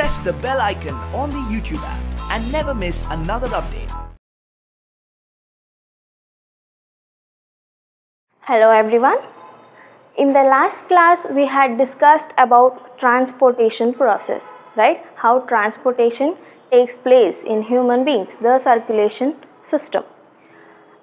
press the bell icon on the YouTube app and never miss another update. Hello everyone. In the last class we had discussed about transportation process, right? How transportation takes place in human beings, the circulation system.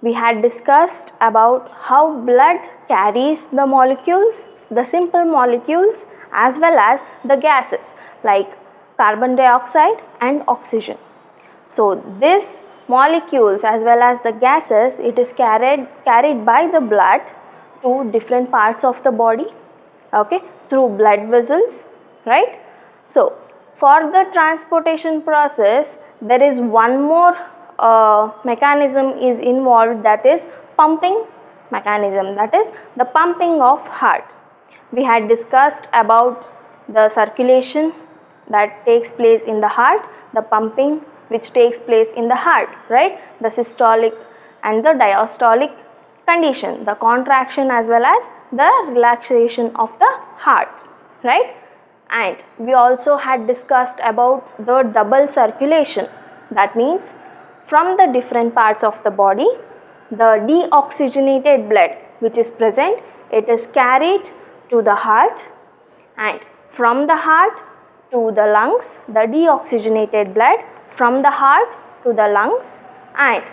We had discussed about how blood carries the molecules, the simple molecules as well as the gases like carbon dioxide and oxygen. So these molecules as well as the gases, it is carried by the blood to different parts of the body, okay, through blood vessels, right? So for the transportation process there is one more mechanism is involved, that is pumping mechanism, that is the pumping of heart. We had discussed about the circulation that takes place in the heart, the pumping which takes place in the heart, right? The systolic and the diastolic condition, the contraction as well as the relaxation of the heart, right? And we also had discussed about the double circulation. That means from the different parts of the body, the deoxygenated blood which is present, it is carried to the heart, and from the heart to the lungs, the deoxygenated blood from the heart to the lungs, and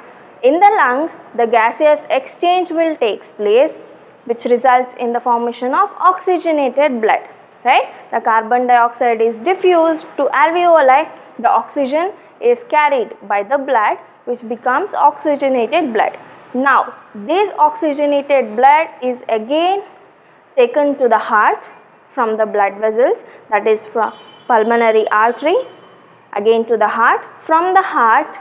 in the lungs the gaseous exchange will take place which results in the formation of oxygenated blood, right? The carbon dioxide is diffused to alveoli, the oxygen is carried by the blood which becomes oxygenated blood. Now this oxygenated blood is again taken to the heart from the blood vessels, that is from pulmonary artery, again to the heart, from the heart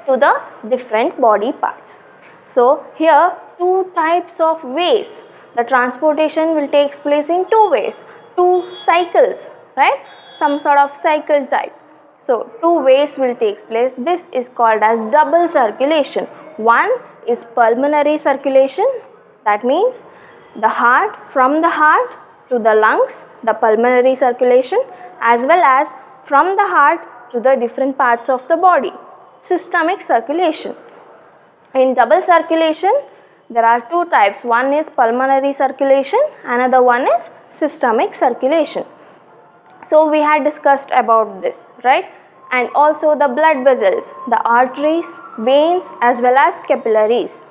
to the different body parts. So here two types of ways, the transportation will take place in two ways, two cycles, right? Some sort of cycle type. So two ways will take place. This is called as double circulation. One is pulmonary circulation, that means the heart, from the heart to the lungs, the pulmonary circulation, as well as from the heart to the different parts of the body, systemic circulation. In double circulation there are two types, one is pulmonary circulation, another one is systemic circulation. So we had discussed about this, right? And also the blood vessels, the arteries, veins as well as capillaries.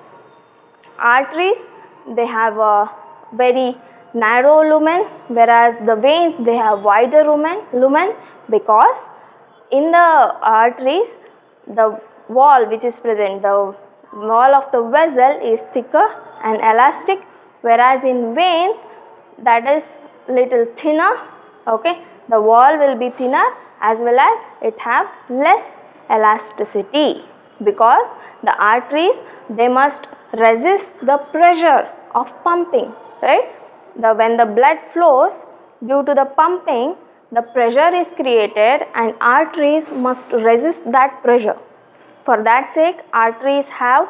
Arteries, they have a very narrow lumen, whereas the veins, they have wider lumen, because in the arteries the wall which is present, the wall of the vessel is thicker and elastic, whereas in veins that is little thinner, okay, the wall will be thinner as well as it have less elasticity, because the arteries, they must resist the pressure of pumping, right? When the blood flows, due to the pumping the pressure is created and arteries must resist that pressure. For that sake arteries have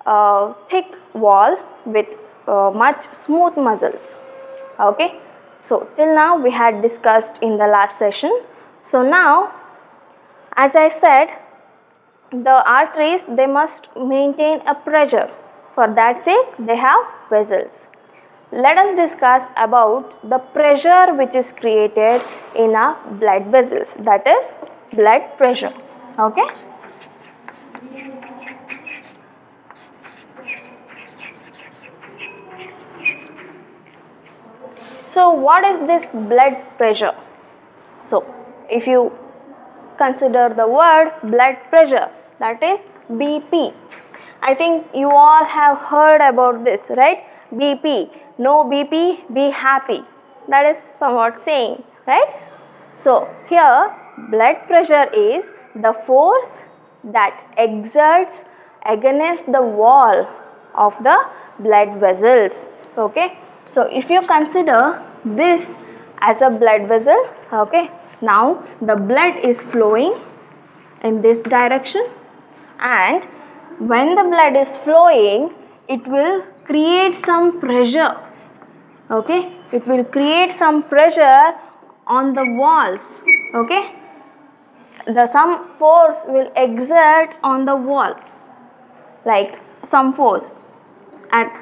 a thick wall with much smooth muscles, okay. So till now we had discussed in the last session. So now, as I said, the arteries, they must maintain a pressure. For that sake they have vessels. Let us discuss about the pressure which is created in our blood vessels, that is blood pressure, okay. So what is this blood pressure? So if you consider the word blood pressure, that is BP. I think you all have heard about this, right? BP, no BP, be happy. That is somewhat saying, right? So here blood pressure is the force that exerts against the wall of the blood vessels, okay. So if you consider this as a blood vessel, okay, now the blood is flowing in this direction, and when the blood is flowing it will create some pressure, okay, it will create some pressure on the walls Okay, some force will exert on the wall, like some force at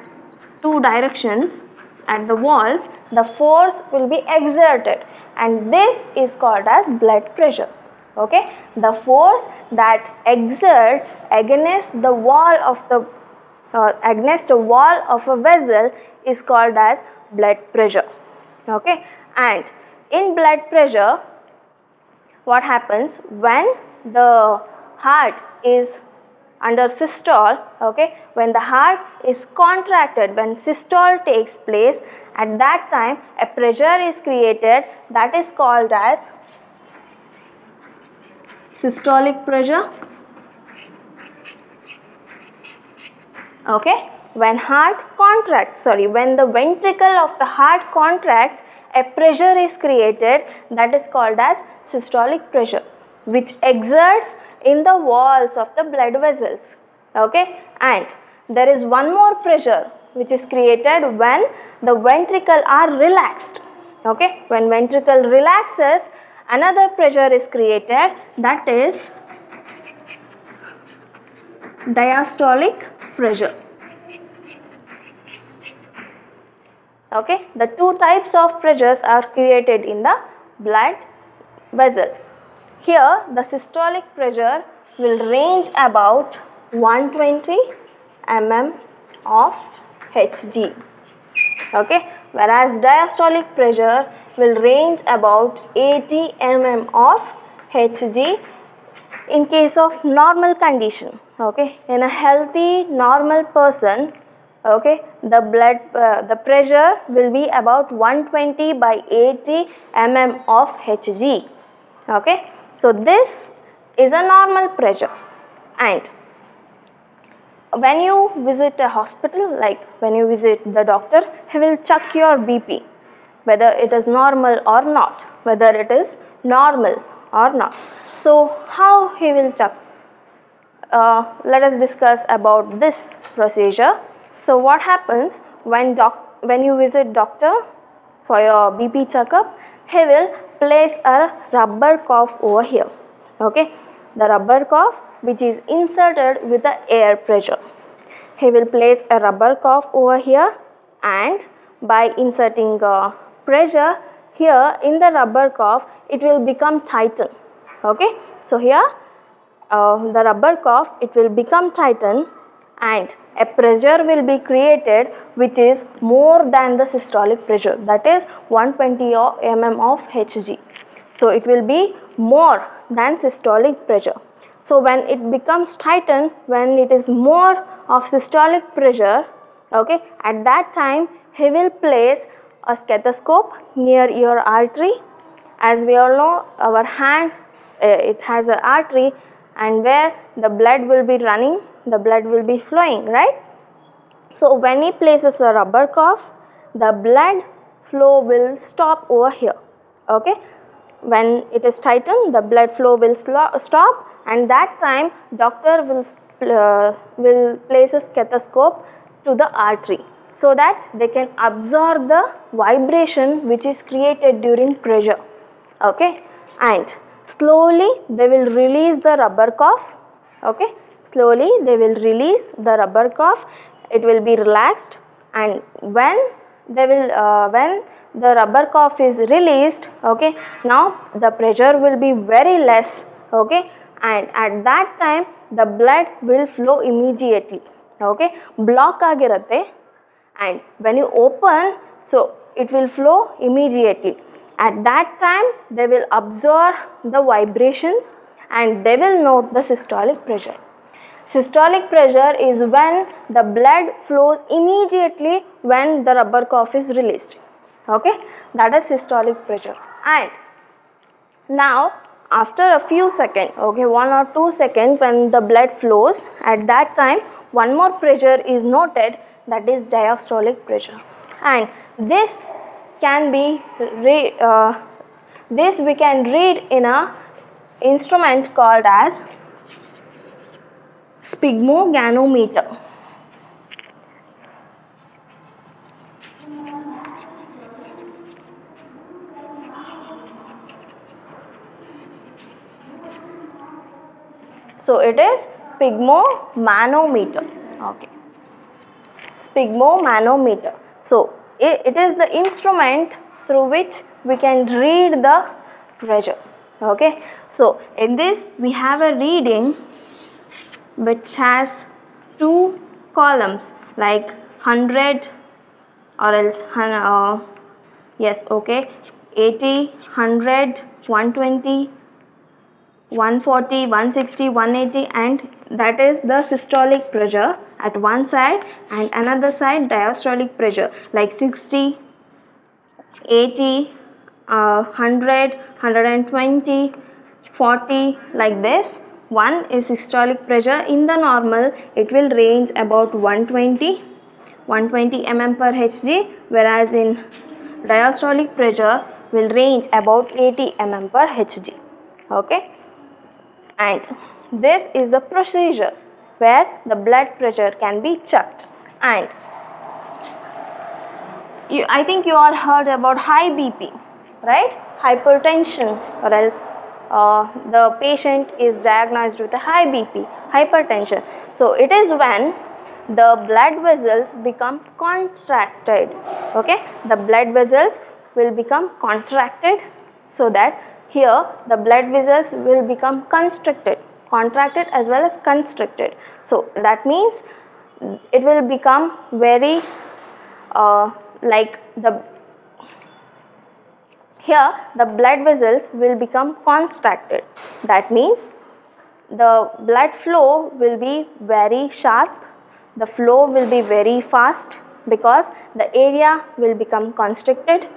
two directions at the walls, the force will be exerted, and this is called as blood pressure. Okay, the force that exerts against the wall of the against the wall of a vessel is called as blood pressure. Okay, and in blood pressure, what happens when the heart is under systole? Okay, when the heart is contracted, when systole takes place, at that time a pressure is created that is called as systolic pressure. Okay, when the ventricle of the heart contracts, a pressure is created that is called as systolic pressure, which exerts in the walls of the blood vessels. Okay, and there is one more pressure which is created when the ventricle are relaxed. Okay, when ventricle relaxes, another pressure is created, that is diastolic pressure. Okay, the two types of pressures are created in the blood vessel. Here the systolic pressure will range about 120 mm of Hg. Okay, whereas diastolic pressure will range about 80 mm of Hg in case of normal condition. Okay, in a healthy normal person, okay, the pressure will be about 120 by 80 mm of Hg. Okay, so this is a normal pressure, and when you visit a hospital, like when you visit the doctor, he will check your BP, whether it is normal or not, whether it is normal or not. So how he will check? Let us discuss about this procedure. So what happens when you visit doctor for your BP checkup? He will place a rubber cuff over here. Okay, the rubber cuff which is inserted with the air pressure. He will place a rubber cuff over here, and by inserting pressure here in the rubber cuff, it will become tightened. Okay, so here the rubber cuff, it will become tightened, and a pressure will be created which is more than the systolic pressure, that is 120 mm of Hg. So it will be more than systolic pressure. So when it becomes tightened, when it is more of systolic pressure, okay, at that time he will place a stethoscope near your artery. As we all know, our hand it has an artery, and where the blood will be running, the blood will be flowing, right? So when he places a rubber cuff, the blood flow will stop over here. Okay, when it is tightened, the blood flow will stop, and that time doctor will place a stethoscope to the artery so that they can absorb the vibration which is created during pressure. Okay, and slowly they will release the rubber cuff. Okay, slowly they will release the rubber cuff. It will be relaxed, and when the rubber cuff is released, okay, now the pressure will be very less. Okay, and at that time the blood will flow immediately. Okay, block ಆಗಿರುತ್ತೆ, and when you open, so it will flow immediately. At that time they will absorb the vibrations and they will note the systolic pressure. Systolic pressure is when the blood flows immediately when the rubber cuff is released. Okay, that is systolic pressure. And now after a few seconds, okay, 1 or 2 seconds, when the blood flows, at that time one more pressure is noted, that is diastolic pressure. And this can be this we can read in a instrument called as sphygmoganometer. So it is sphygmomanometer. Okay, sphygmomanometer. So it is the instrument through which we can read the pressure. Okay, so in this we have a reading which has two columns like 100 or else yes, okay, 80, 100, 120, 140, 160, 180, and that is the systolic pressure at one side, and another side diastolic pressure like 60, 80, 100, 120, 40, like this. One is systolic pressure. In the normal it will range about 120 mm per Hg, whereas in diastolic pressure will range about 80 mm per Hg. Okay, and this is the procedure where the blood pressure can be checked. And I think you all heard about high BP, right? Hypertension, or else the patient is diagnosed with a high BP, hypertension. So it is when the blood vessels become contracted. Okay, the blood vessels will become contracted, so that here the blood vessels will become constricted, contracted as well as constricted. So that means it will become very like here the blood vessels will become contracted. That means the blood flow will be very sharp, the flow will be very fast, because the area will become constricted.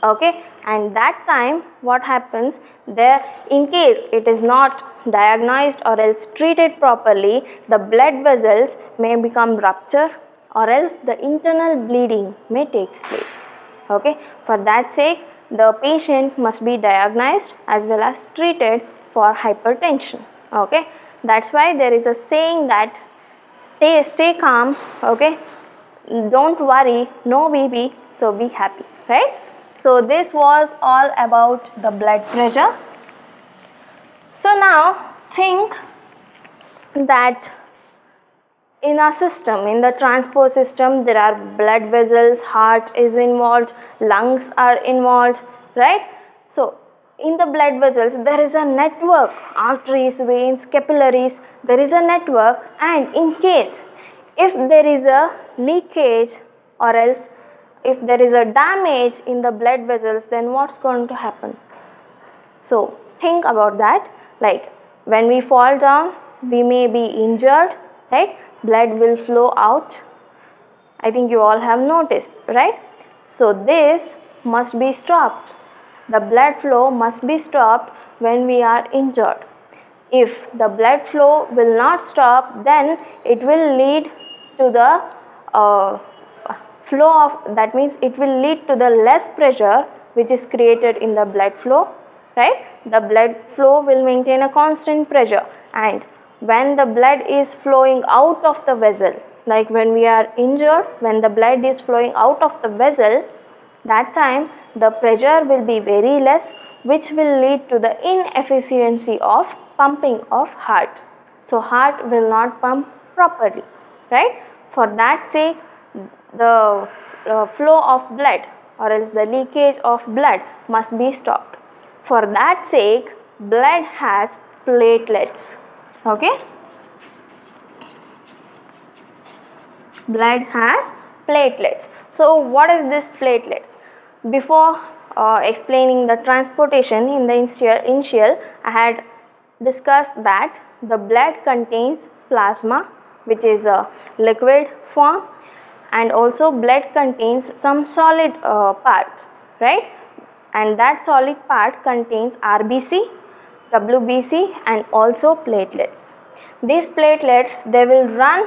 Okay, and that time what happens there, in case it is not diagnosed or else treated properly, the blood vessels may become rupture, or else the internal bleeding may take place. Okay, for that sake the patient must be diagnosed as well as treated for hypertension. Okay, that's why there is a saying that stay calm, okay, don't worry, no BP, so be happy, right? So this was all about the blood pressure. So now think that in our system, in the transport system, there are blood vessels, heart is involved, lungs are involved, right? So in the blood vessels there is a network, arteries, veins, capillaries, there is a network, and in case if there is a leakage or else if there is a damage in the blood vessels, then what's going to happen? So think about that, like when we fall down we may be injured, right? Blood will flow out. I think you all have noticed, right? So this must be stopped. The blood flow must be stopped when we are injured. If the blood flow will not stop, then it will lead to the flow of, that means it will lead to the less pressure which is created in the blood flow, right? The blood flow will maintain a constant pressure, and when the blood is flowing out of the vessel, like when we are injured, when the blood is flowing out of the vessel, that time the pressure will be very less, which will lead to the inefficiency of pumping of heart. So heart will not pump properly, right? For that sake the flow of blood or else the leakage of blood must be stopped. For that sake blood has platelets. Okay, blood has platelets. So what is this platelets? Before explaining the transportation in the initial, I had discussed that the blood contains plasma, which is a liquid form, and also blood contains some solid part, right? And that solid part contains RBC, WBC, and also platelets. These platelets, they will run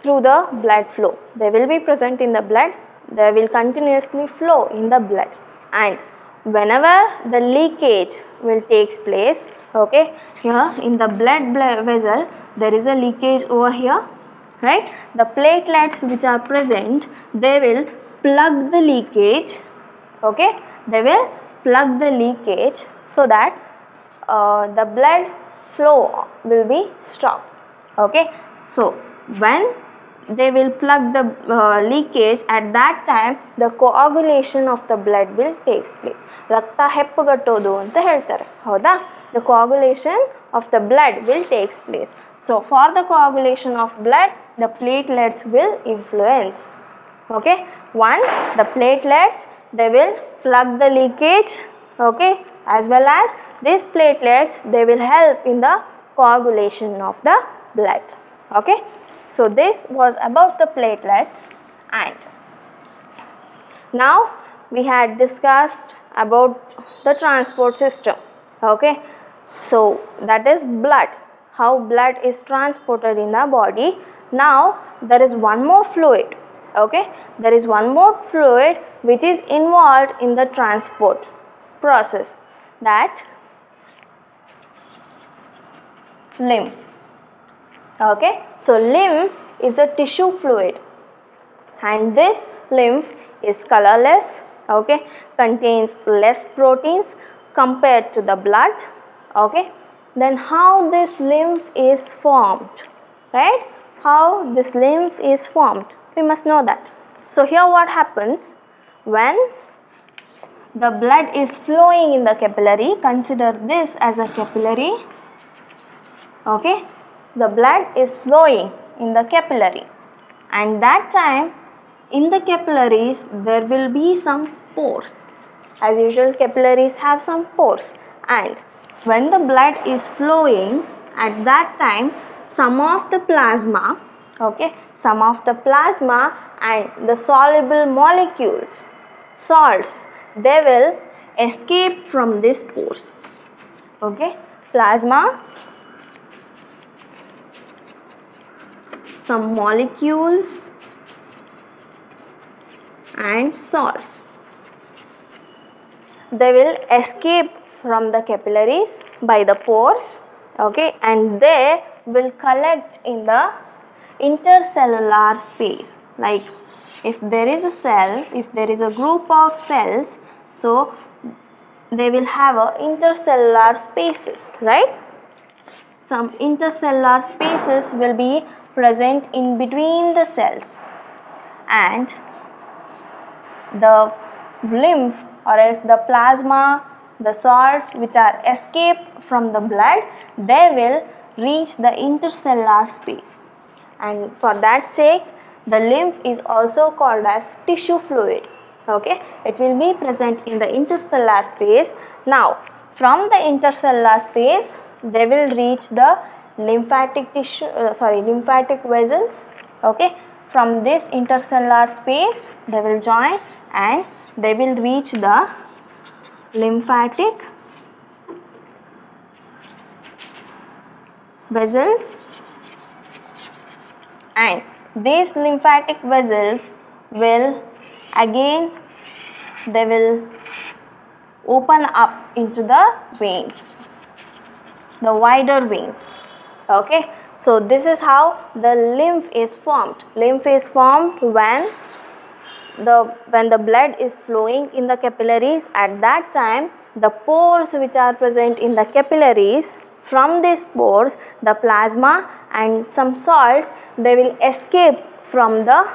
through the blood flow. They will be present in the blood. They will continuously flow in the blood, and whenever the leakage will takes place, okay, here in the blood vessel there is a leakage over here, right? The platelets which are present, they will plug the leakage, okay, they will plug the leakage so that the blood flow will be stopped. Okay, so when they will plug the leakage, at that time the coagulation of the blood will take place. ರಕ್ತ ಹೆಪ್ಪುಗಟ್ಟೋದು ಅಂತ ಹೇಳ್ತಾರೆ, ಹೌದಾ? The coagulation of the blood will take place. So for the coagulation of blood, the platelets will influence. Okay, one, the platelets, they will plug the leakage, okay, as well as these platelets, they will help in the coagulation of the blood. Okay, so this was about the platelets. And now we had discussed about the transport system. Okay, so that is blood, how blood is transported in the body. Now there is one more fluid. Okay, there is one more fluid which is involved in the transport process, that lymph. Okay, so lymph is a tissue fluid, and this lymph is colorless, okay, contains less proteins compared to the blood. Okay, then how this lymph is formed, right? How this lymph is formed, we must know that. So here what happens, when the blood is flowing in the capillary, consider this as a capillary. Okay, the blood is flowing in the capillary, and that time in the capillaries there will be some pores. As usual, capillaries have some pores, and when the blood is flowing, at that time some of the plasma, okay, some of the plasma and the soluble molecules, salts, they will escape from these pores. Okay, plasma, some molecules and salts, they will escape from the capillaries by the pores. Okay, and they will collect in the intercellular space. Like if there is a cell, if there is a group of cells, so they will have a intercellular spaces, right? Some intercellular spaces will be present in between the cells, and the lymph or else the plasma, the salts which are escaped from the blood, they will reach the intercellular space, and for that sake the lymph is also called as tissue fluid. Okay, it will be present in the intercellular space. Now from the intercellular space they will reach the lymphatic tissue, lymphatic vessels. Okay, from this intercellular space they will join and they will reach the lymphatic vessels, and these lymphatic vessels will again, they will open up into the veins, the wider veins. Okay, so this is how the lymph is formed. Lymph is formed when the blood is flowing in the capillaries. At that time the pores which are present in the capillaries, from these pores the plasma and some salts, they will escape from the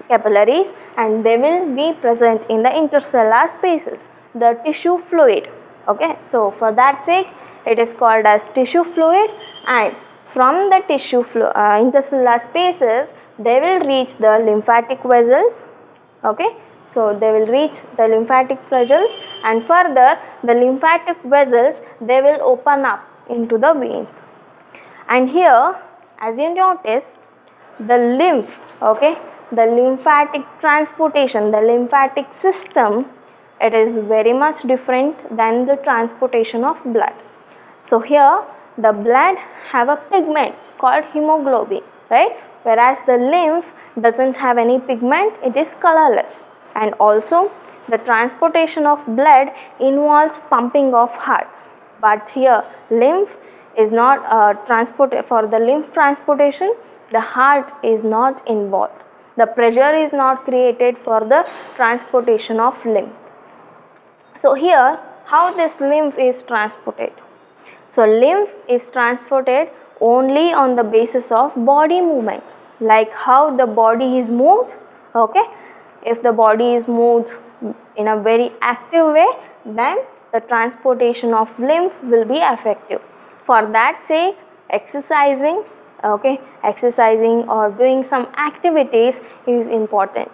capillaries and they will be present in the intercellular spaces, the tissue fluid. Okay, so for that sake it is called as tissue fluid, and from the tissue intercellular spaces they will reach the lymphatic vessels. Okay, so they will reach the lymphatic vessels, and further the lymphatic vessels, they will open up into the veins. And here, as you notice, the lymph, okay, the lymphatic transportation, the lymphatic system, it is very much different than the transportation of blood. So here the blood have a pigment called hemoglobin, right? Whereas the lymph doesn't have any pigment, it is colorless. And also the transportation of blood involves pumping of heart, but here lymph is not transported. For the lymph transportation the heart is not involved, the pressure is not created for the transportation of lymph. So here how this lymph is transported? So lymph is transported only on the basis of body movement, like how the body is moved. Okay, if the body is moved in a very active way, then the transportation of lymph will be effective. For that sake, exercising or doing some activities is important,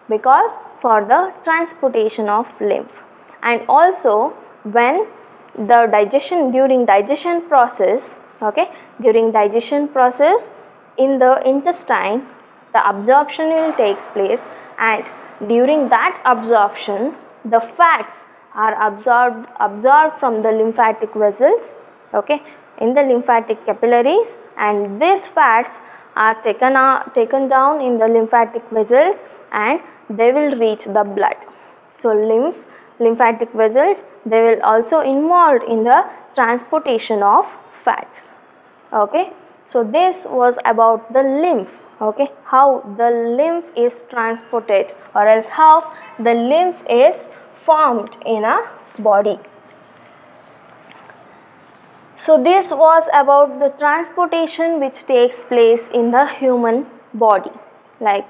because for the transportation of lymph. And also when the during digestion process in the intestine, the absorption will take place, and during that absorption the fats are absorbed from the lymphatic vessels, in the lymphatic capillaries, and these fats are taken down in the lymphatic vessels and they will reach the blood. So lymphatic vessels, they will also involved in the transportation of fats. So this was about the lymph, how the lymph is transported, or else how the lymph is formed in a body. So this was about the transportation which takes place in the human body, like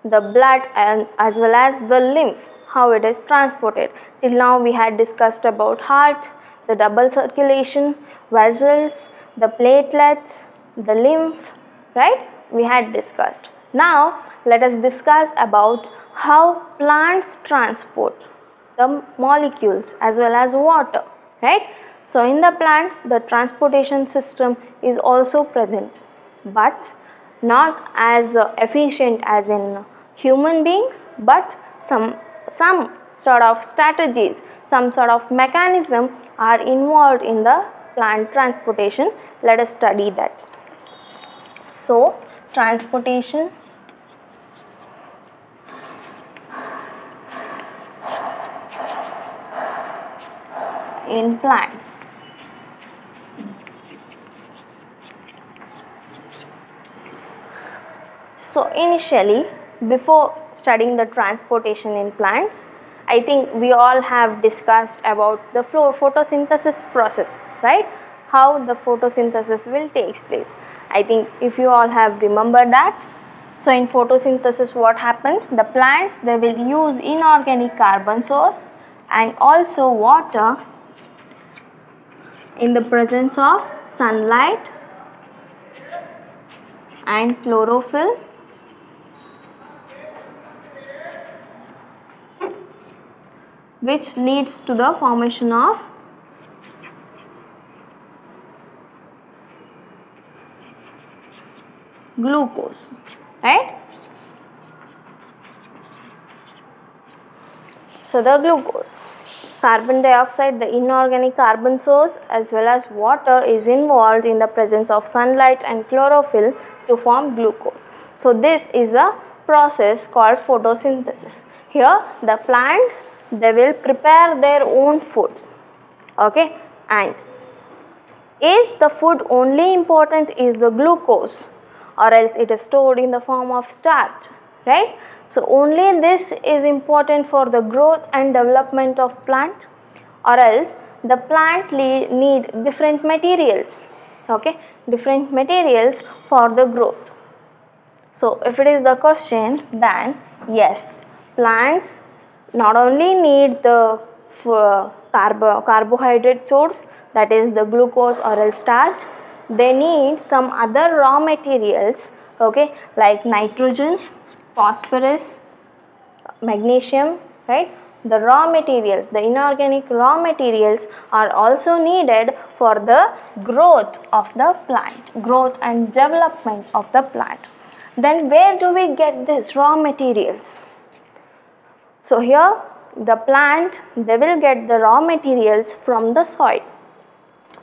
the blood and as well as the lymph, how it is transported. Till now we had discussed about heart, the double circulation, vessels, the platelets, the lymph, right? We had discussed. Now let us discuss about how plants transport the molecules as well as water, right? So in the plants, the transportation system is also present, but not as efficient as in human beings, but some sort of strategies, some sort of mechanism are involved in the plant transportation. Let us study that. So transportation in plants. So initially, before studying the transportation in plants, I think we all have discussed about the photosynthesis process, right? How the photosynthesis will take place. I think if you all have remembered that. So in photosynthesis, what happens? The plants, they will use inorganic carbon source and also water in the presence of sunlight and chlorophyll, which leads to the formation of glucose, right? So the glucose, carbon dioxide, the inorganic carbon source, as well as water is involved in the presence of sunlight and chlorophyll to form glucose. So this is a process called photosynthesis. Here the plants, they will prepare their own food, and is the food only important is the glucose, or else it is stored in the form of starch, right? So only this is important for the growth and development of plant, or else the plant need different materials, different materials for the growth. So if it is the question, then yes, plants not only need the carbohydrate source, that is the glucose or else starch, they need some other raw materials, like nitrogen, phosphorus, magnesium, right? The raw materials, the inorganic raw materials are also needed for the growth of the plant, growth and development of the plant. Then where do we get these raw materials? So here the plant, they will get the raw materials from the soil.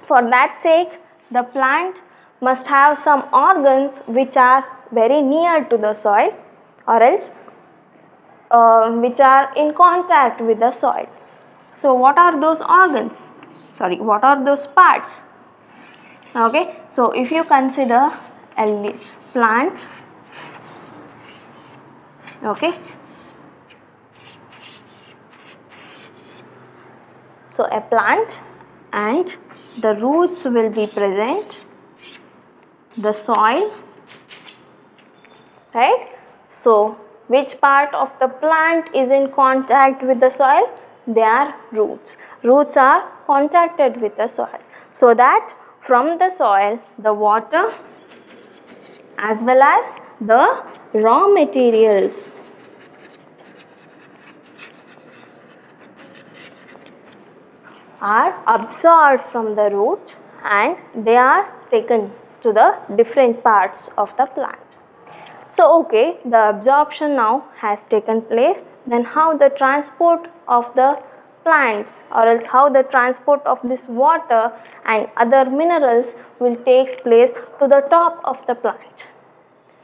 For that sake, the plant must have some organs which are very near to the soil, or else which are in contact with the soil. So what are those organs? What are those parts? So if you consider a plant, so a plant and the roots will be present, the soil, right? So which part of the plant is in contact with the soil? They are roots. Roots are contacted with the soil, so that from the soil the water as well as the raw materials are absorbed from the root and they are taken to the different parts of the plant. So okay, the absorption now has taken place, then how the transport of the plants or else how the transport of this water and other minerals will take place to the top of the plant.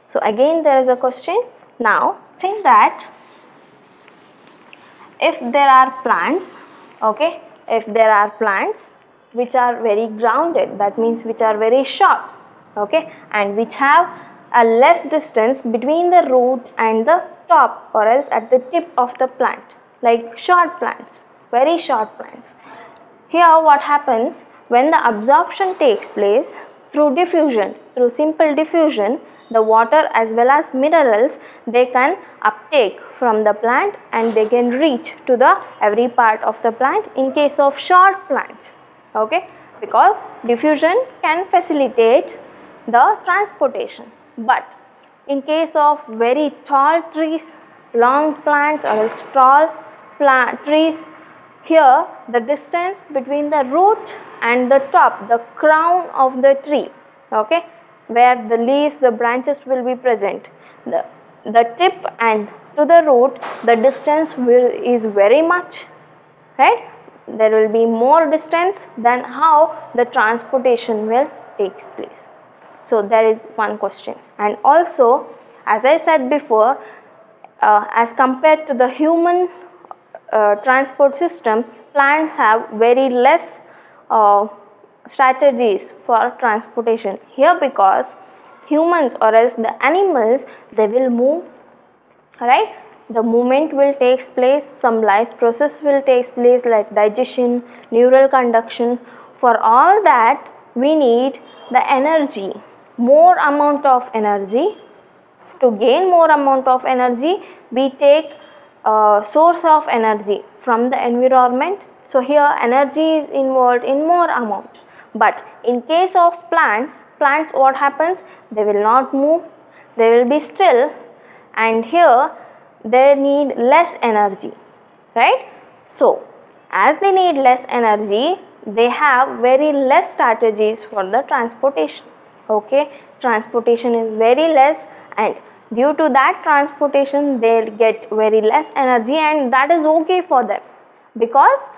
So again there is a question. Now think that if there are plants, okay, if there are plants which are very grounded, that means which are very short, okay, and which have a less distance between the root and the top or else at the tip of the plant, like short plants, very short plants. Here what happens, when the absorption takes place through diffusion, through simple diffusion, the water as well as minerals, they can uptake from the plant and they can reach to the every part of the plant in case of short plants, okay, because diffusion can facilitate the transportation. But in case of very tall trees, long plants or else tall trees, here the distance between the root and the top, the crown of the tree, okay, where the leaves, the branches will be present, the tip and to the root, the distance is very much, right? There will be more distance than how the transportation will takes place. So there is one question. And also, as I said before, as compared to the human transport system, plants have very less strategies for transportation here, because humans or else the animals, they will move, right? The movement will take place, some life process will take place like digestion, neural conduction. For all that we need the energy, more amount of energy. To gain more amount of energy, we take source of energy from the environment. So here energy is involved in more amount. But in case of plants what happens? They will not move, they will be still, and here they need less energy, right? So as they need less energy, they have very less strategies for the transportation, okay? Transportation is very less, and due to that transportation they'll get very less energy, and that is okay for them, because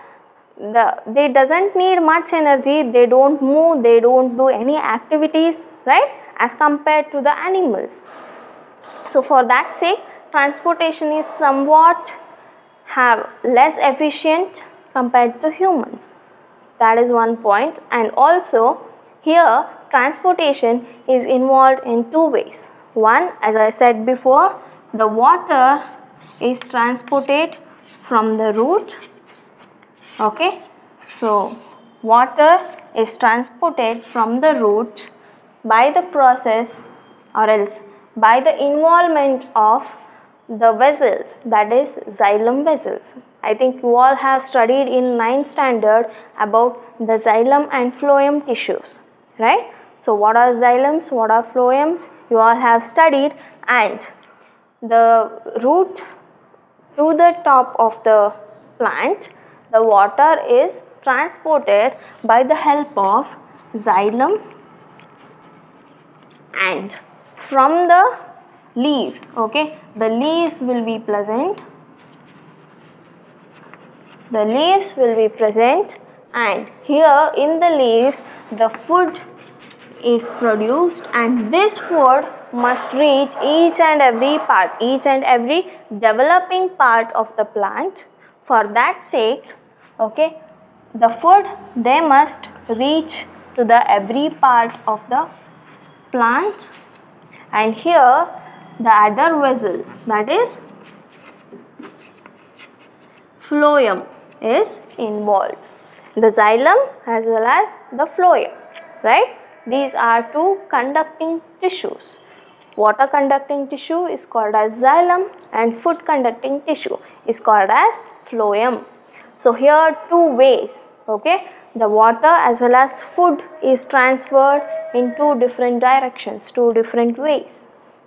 they doesn't need much energy, they don't move, they don't do any activities, right, as compared to the animals. So for that sake, transportation is somewhat have less efficient compared to humans. That is one point. And also here transportation is involved in two ways. One, as I said before, the water is transported from the root, okay. So water is transported from the root by the process or else by the involvement of the vessels, that is xylem vessels. I think you all have studied in 9th standard about the xylem and phloem tissues, right? So what are xylems, what are phloems, you all have studied. And the root to the top of the plant, the water is transported by the help of xylem, and from the leaves, okay, the leaves will be present, and here in the leaves the food is produced, and this food must reach each and every part, each and every developing part of the plant. For that sake, okay, the food, they must reach to the every part of the plant, and here the other vessel, that is phloem, is involved. the xylem as well as the phloem, right? These are two conducting tissues. Water conducting tissue is called as xylem and food conducting tissue is called as phloem. So here two ways, okay? The water as well as food is transferred in two different directions, two different ways.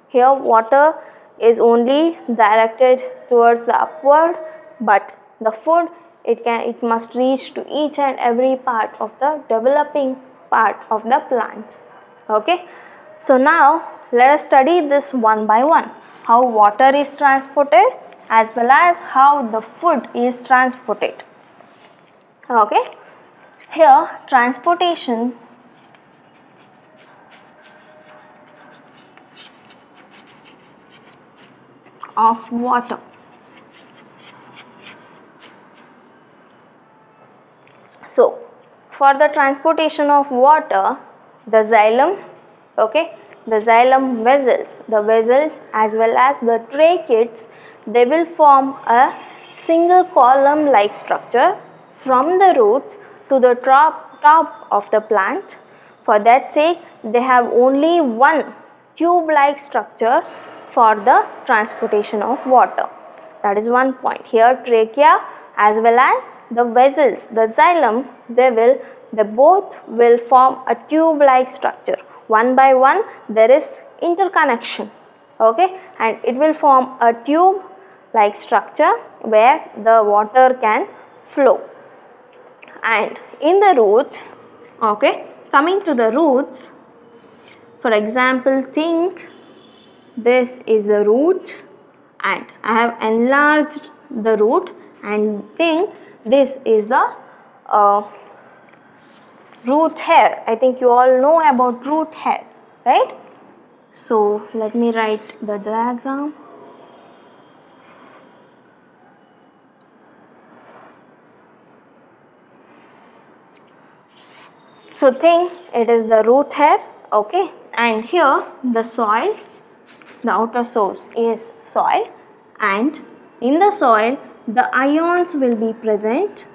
Here water is only directed towards the upward, but the food it must reach to each and every part of the developing part of the plant. Okay, so now let us study this one by one, how water is transported as well as how the food is transported. Okay, here transportation of water. So for the transportation of water, the xylem, okay, the xylem vessels, the vessels as well as the tracheids, they will form a single column like structure from the roots to the top of the plant. For that sake, they have only one tube like structure for the transportation of water. That is one point. Here trachea as well as the vessels, the xylem, they both will form a tube like structure. One by one there is interconnection, okay, and it will form a tube like structure where the water can flow. And in the roots, okay, coming to the roots, for example, think this is the root and I have enlarged the root, and think this is the root hair. I think you all know about root hairs, right? So let me write the diagram. So think it is the root hair, okay, and here the soil, the outer source is soil, and in the soil the ions will be present,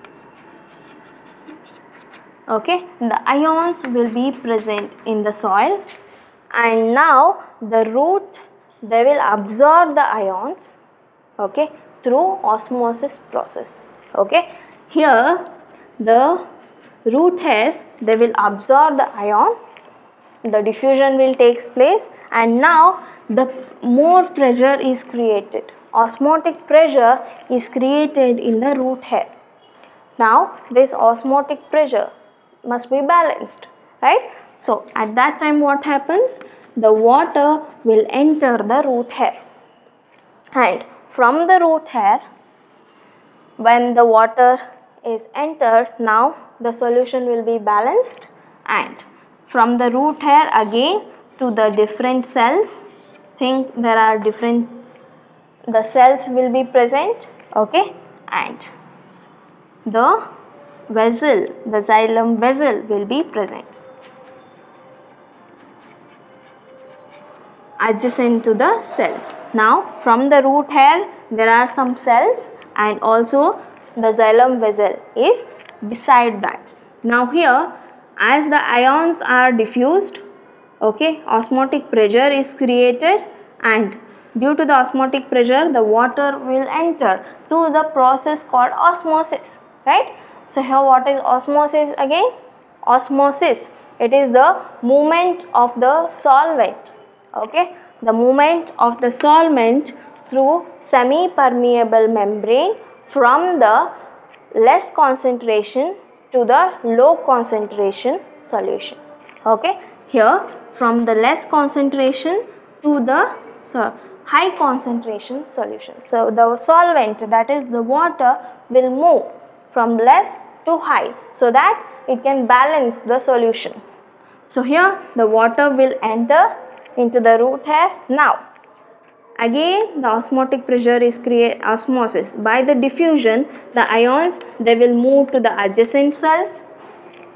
okay, the ions will be present in the soil, and now the root, they will absorb the ions, okay, through osmosis process, okay. Here the root hairs, they will absorb the ion, the diffusion will take place, and now the more pressure is created. Osmotic pressure is created in the root hair. Now this osmotic pressure must be balanced, right? So at that time what happens? The water will enter the root hair, and from the root hair, when the water is entered, now the solution will be balanced, and from the root hair again to the different cells, think there are different, the cells will be present, okay, and the vessel, the xylem vessel will be present adjacent to the cells. Now from the root hair there are some cells, and also the xylem vessel is beside that. Now here, as the ions are diffused, okay, osmotic pressure is created, and due to the osmotic pressure the water will enter to the process called osmosis, right? So here what is osmosis again? Osmosis, it is the movement of the solvent, okay, the movement of the solvent through semi-permeable membrane from the less concentration to the low concentration solution, okay. Here from the less concentration to the high concentration solution. So the solvent, that is the water, will move from less to high so that it can balance the solution. So here the water will enter into the root hair. Now again the osmotic pressure is created, osmosis, by the diffusion the ions, they will move to the adjacent cells.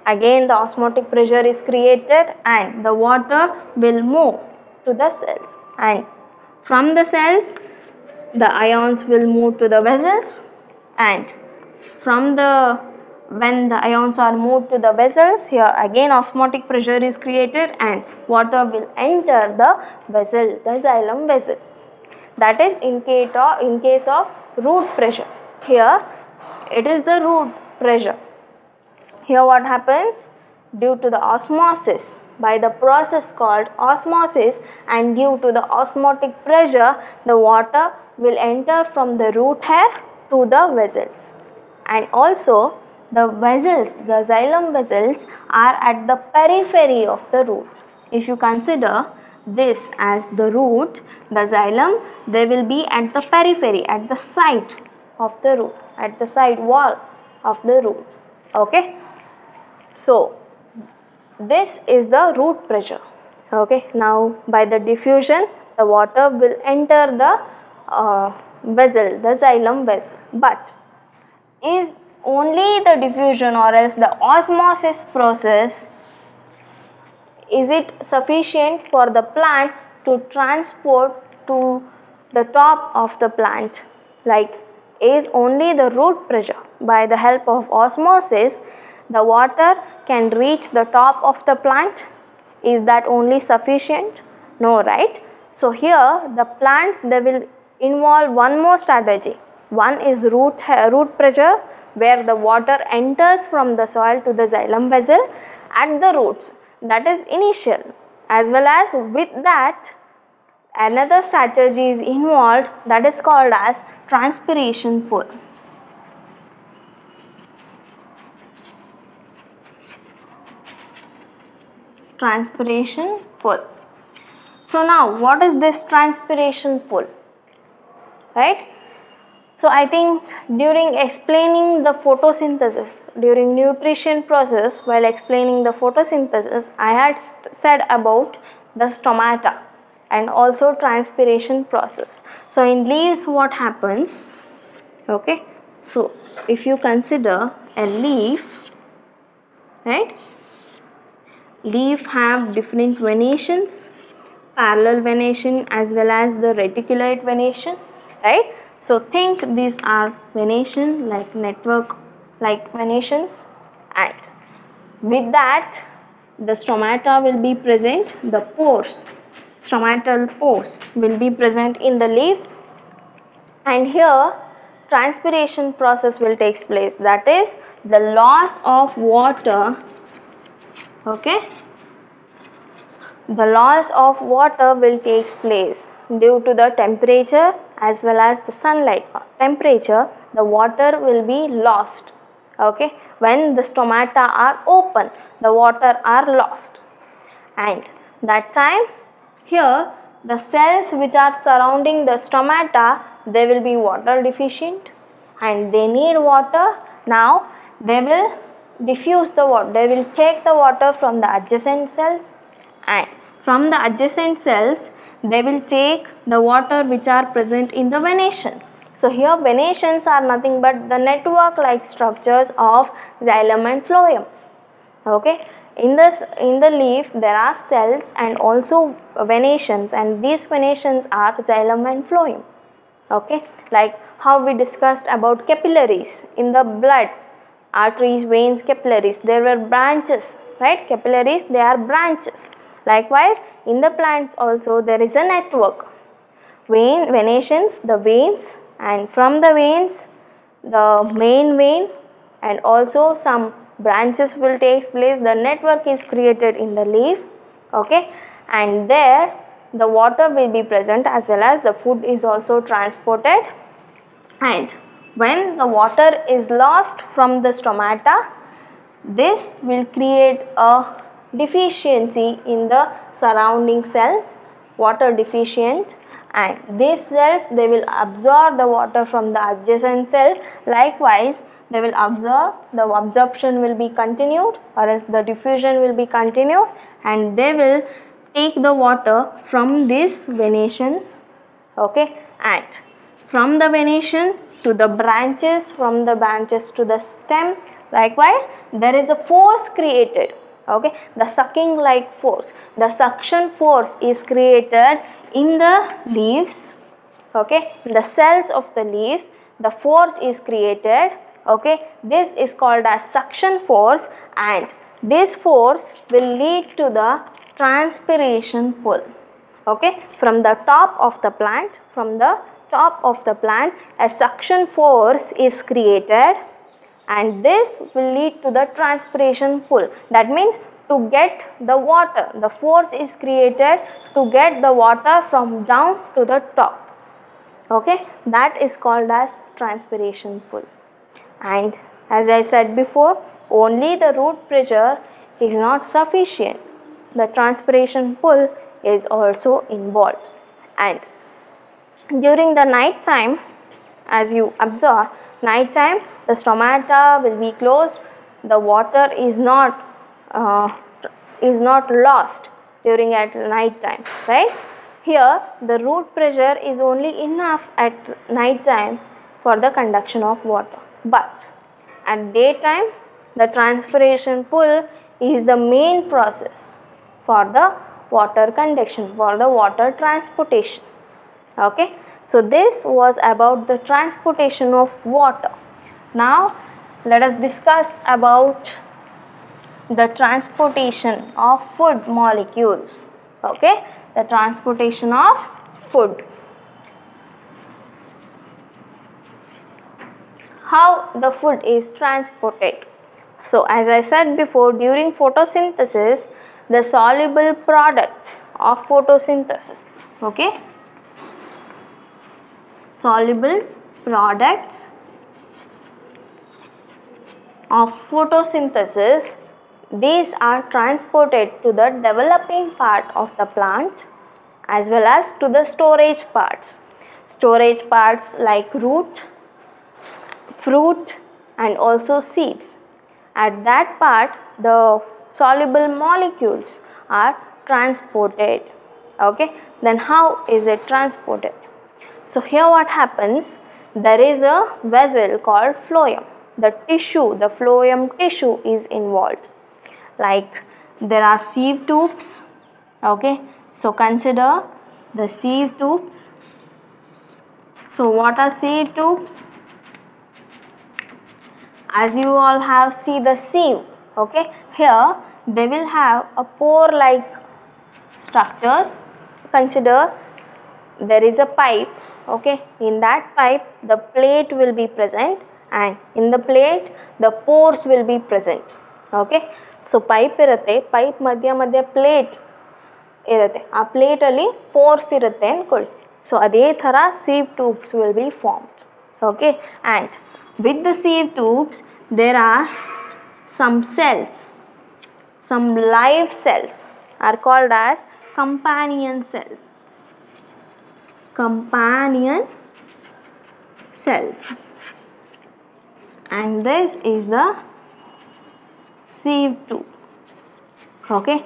Again the osmotic pressure is created and the water will move to the cells, and from the cells the ions will move to the vessels, and from the when the ions are moved to the vessels, here again osmotic pressure is created and water will enter the vessel, the xylem vessel. That is in case of root pressure. Here it is the root pressure. Here what happens? Due to the osmosis, by the process called osmosis, and due to the osmotic pressure, the water will enter from the root hair to the vessels. And also the vessels, the xylem vessels are at the periphery of the root. If you consider this as the root, the xylem, they will be at the periphery, at the side of the root, at the side wall of the root. Okay. So this is the root pressure. Okay. Now by the diffusion, the water will enter the vessel, the xylem vessel. But is only the diffusion or else the osmosis process, is it sufficient for the plant to transport to the top of the plant? Like, is only the root pressure, by the help of osmosis the water can reach the top of the plant? Is that only sufficient? No, right? So here the plants, they will involve one more strategy. One is root pressure, where the water enters from the soil to the xylem vessel at the roots, that is initial. As well as with that, another strategy is involved, that is called as transpiration pull. Transpiration pull. So now what is this transpiration pull? Right? So I think during explaining the photosynthesis, during nutrition process, while explaining the photosynthesis, I had said about the stomata and also transpiration process. So in leaves what happens? Okay. So if you consider a leaf, right? Leaf have different venations, parallel venation as well as the reticulate venation, right? So think these are venation, like network like venations, and with that the stomata will be present, the pores, stomatal pores will be present in the leaves, and here transpiration process will take place, that is the loss of water. Okay, the loss of water will take place due to the temperature as well as the sunlight. Temperature, the water will be lost. Okay, when the stomata are open, the water are lost, and that time here the cells which are surrounding the stomata, they will be water deficient and they need water. Now they will diffuse the water, they will take the water from the adjacent cells, and from the adjacent cells they will take the water which are present in the venation. So here venations are nothing but the network like structures of xylem and phloem. Okay, in the leaf there are cells and also venations, and these venations are xylem and phloem. Okay, like how we discussed about capillaries in the blood, arteries, veins, capillaries, there were branches, right? Capillaries, they are branches. Likewise in the plants also there is a network, venations, the veins, and from the veins the main vein and also some branches will take place. The network is created in the leaf. Okay, and there the water will be present as well as the food is also transported, and when the water is lost from the stomata, this will create a deficiency in the surrounding cells, water deficient, and these cells, they will absorb the water from the adjacent cell. Likewise they will absorb, the absorption will be continued or else the diffusion will be continued, and they will take the water from these venations. Okay, and from the venation to the branches, from the branches to the stem. Likewise there is a force created. Okay, the sucking like force, the suction force is created in the leaves. Okay, the cells of the leaves, the force is created Okay, this is called as suction force, and this force will lead to the transpiration pull. Okay, from the top of the plant, a suction force is created, and this will lead to the transpiration pull. That means to get the water, the force is created to get the water from down to the top. Okay, that is called as transpiration pull. And as I said before, only the root pressure is not sufficient. The transpiration pull is also involved. And during the night time, as you observe, night time the stomata will be closed, the water is not lost during at night time, right? Here the root pressure is only enough at night time for the conduction of water, but at daytime the transpiration pull is the main process for the water conduction, for the water transportation. Okay, so this was about the transportation of water. Now let us discuss about the transportation of food molecules. Okay, the transportation of food. How the food is transported. So as I said before, during photosynthesis, the soluble products of photosynthesis, okay, soluble products of photosynthesis, these are transported to the developing part of the plant as well as to the storage parts. Storage parts like root, fruit and also seeds. At that part the soluble molecules are transported. Okay, then how is it transported? So here what happens, there is a vessel called phloem. The tissue, the phloem tissue is involved. Like there are sieve tubes. Okay, so consider the sieve tubes. So what are sieve tubes? As you all have see the sieve, okay, here they will have a pore like structures. Consider there is a pipe, okay, in that pipe the plate will be present, and in the plate the pores will be present. Okay, so pipe irutte, pipe madhya plate irutte, aa plate alli pores irutte anಕೊಳ್ಳಿ. So ಅದೇ ಥರ sieve tubes will be formed. Okay, and with the sieve tubes there are some cells, some live cells are called as companion cells. Companion cells, and this is the sieve tube. Okay,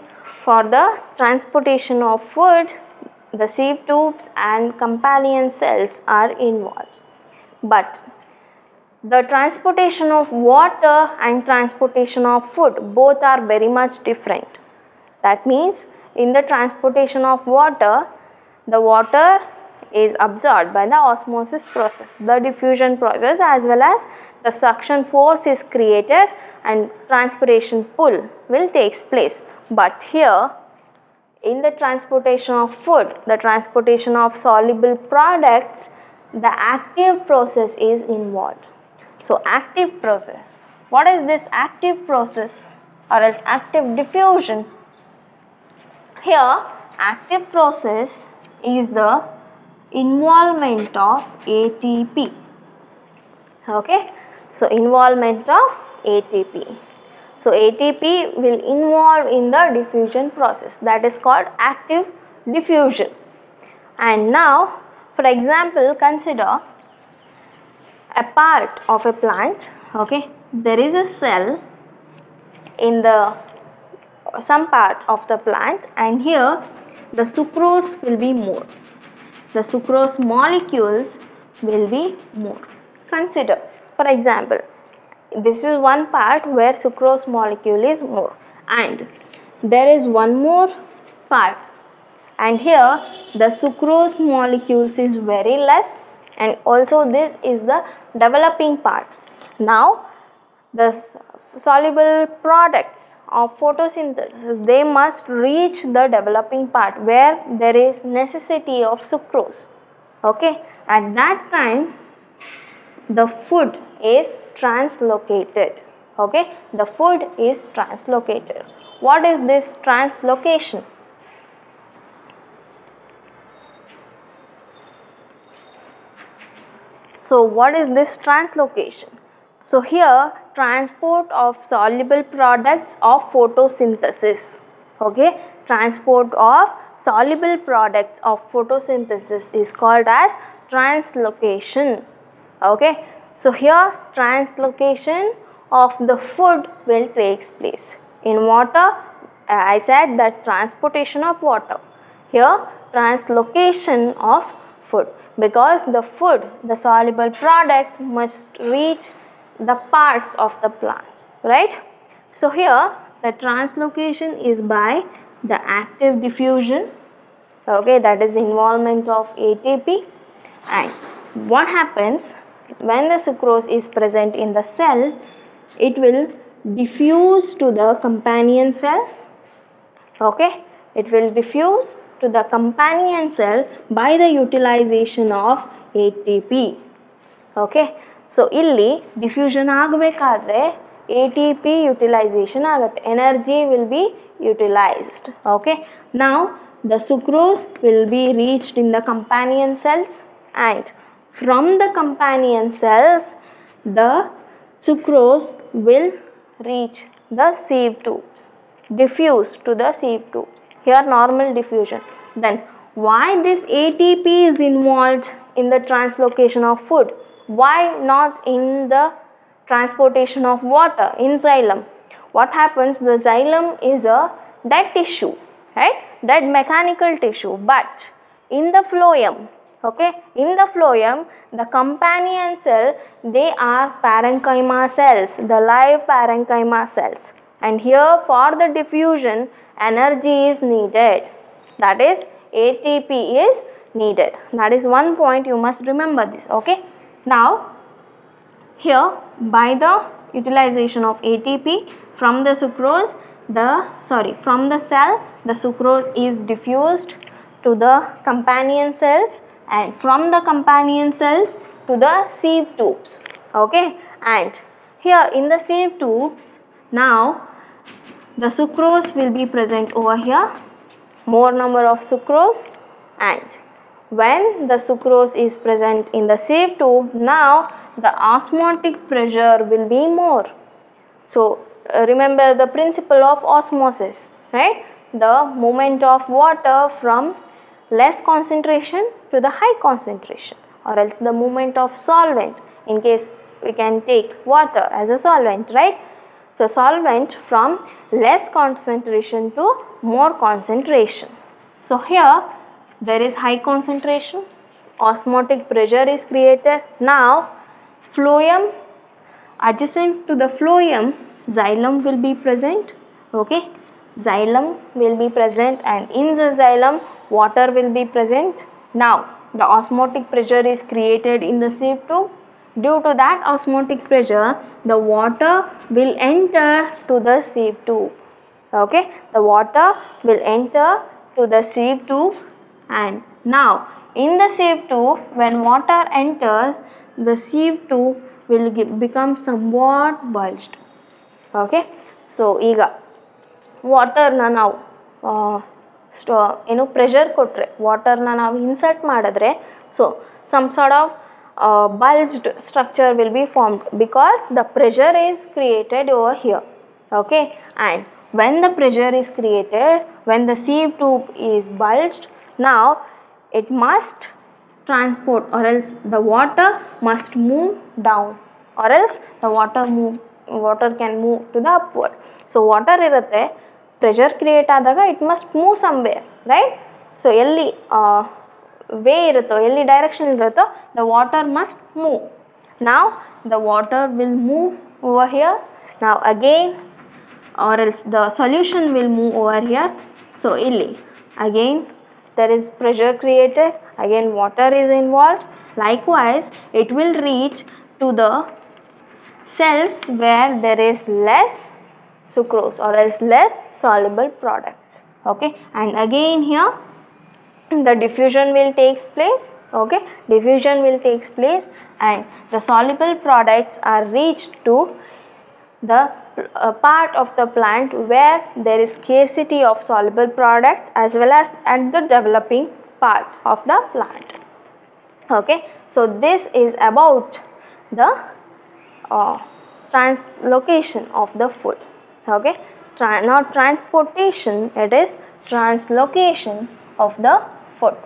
for the transportation of food the sieve tubes and companion cells are involved, but the transportation of water and transportation of food both are very much different. That means in the transportation of water, the water is absorbed by the osmosis process, the diffusion process, as well as the suction force is created and transpiration pull will takes place. But here in the transportation of food, the transportation of soluble products, the active process is involved. So active process, what is this active process or else active diffusion? Here active process is the involvement of ATP. Okay, so involvement of ATP. So ATP will involve in the diffusion process, that is called active diffusion. And now for example, consider a part of a plant. Okay, there is a cell in the some part of the plant, and here the sucrose will be more, the sucrose molecules will be more. Consider for example, this is one part where sucrose molecule is more, and there is one more part, and here the sucrose molecules is very less, and also this is the developing part. Now the soluble products of photosynthesis, they must reach the developing part where there is necessity of sucrose. Okay, at that time the food is translocated. Okay, the food is translocated. What is this translocation? So what is this translocation? So here, transport of soluble products of photosynthesis. Okay, transport of soluble products of photosynthesis is called as translocation. Okay, so here translocation of the food will take place. In water, I said that transportation of water. Here translocation of food, because the food, the soluble products must reach the parts of the plant, right? So here the translocation is by the active diffusion, okay, that is involvement of ATP. And what happens when the sucrose is present in the cell, it will diffuse to the companion cells. Okay, it will diffuse to the companion cell by the utilization of ATP. Okay, so illi diffusion agabekadre ATP utilization agutte, energy will be utilized. Okay, now the sucrose will be reached in the companion cells, and from the companion cells the sucrose will reach the sieve tubes, diffuse to the sieve tubes. Here normal diffusion. Then why this ATP is involved in the translocation of food? Why not in the transportation of water in xylem? What happens? The xylem is a dead tissue, right? Dead mechanical tissue. But in the phloem, okay, in the phloem, the companion cell, they are parenchyma cells, the live parenchyma cells. And here for the diffusion, energy is needed. That is ATP is needed. That is one point you must remember this. Okay. Now here by the utilization of ATP from the sucrose, from the cell, the sucrose is diffused to the companion cells, and from the companion cells to the sieve tubes. Okay, and here in the sieve tubes, now the sucrose will be present over here, more number of sucrose, and when the sucrose is present in the sieve tube, now the osmotic pressure will be more. So remember the principle of osmosis, right? The movement of water from less concentration to the high concentration, or else the movement of solvent, in case we can take water as a solvent, right? So solvent from less concentration to more concentration. So here there is high concentration, osmotic pressure is created. Now phloem, adjacent to the phloem, xylem will be present. Okay, xylem will be present, and in the xylem water will be present. Now the osmotic pressure is created in the sieve tube. Due to that osmotic pressure, the water will enter to the sieve tube. Okay, the water will enter to the sieve tube, and now in the sieve tube, when water enters, the sieve tube will become somewhat bulged. Okay, so ಈಗ ವಾಟರ್ನ ನಾವು pressure ಕೊಟ್ಟರೆ, ವಾಟರ್ನ ನಾವು insert ಮಾಡಿದ್ರೆ, so some sort of bulged structure will be formed because the pressure is created over here. Okay, and when the pressure is created, when the sieve tube is bulged, now it must transport, or else the water must move down, or else the water can move to the upward. So water irutte, pressure create adaga it must move somewhere, right? So elli way iruttho, elli direction iruttho, the water must move. Now the water will move over here. Now again, or else the solution will move over here. So illi again there is pressure created, again water is involved. Likewise it will reach to the cells where there is less sucrose or else less soluble products. Okay, and again here the diffusion will take place. Okay, diffusion will take place and the soluble products are reached to the part of the plant where there is scarcity of soluble product as well as at the developing part of the plant. Okay, so this is about the translocation of the food. Okay, not transportation, it is translocation of the food.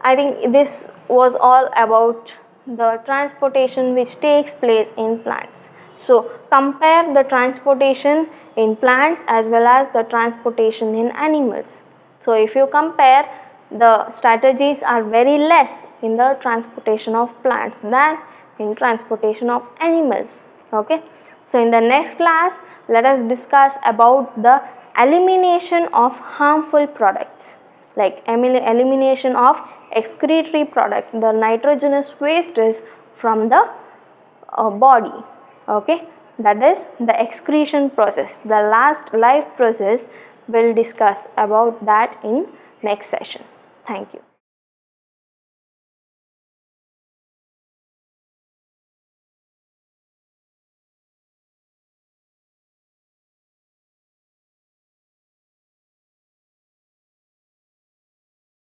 I think this was all about the transportation which takes place in plants. So compare the transportation in plants as well as the transportation in animals. So if you compare, the strategies are very less in the transportation of plants than in transportation of animals. Okay, so in the next class let us discuss about the elimination of harmful products, like elimination of excretory products, the nitrogenous wastes from the body. Okay, that is the excretion process. The last life process, we'll discuss about that in next session. Thank you.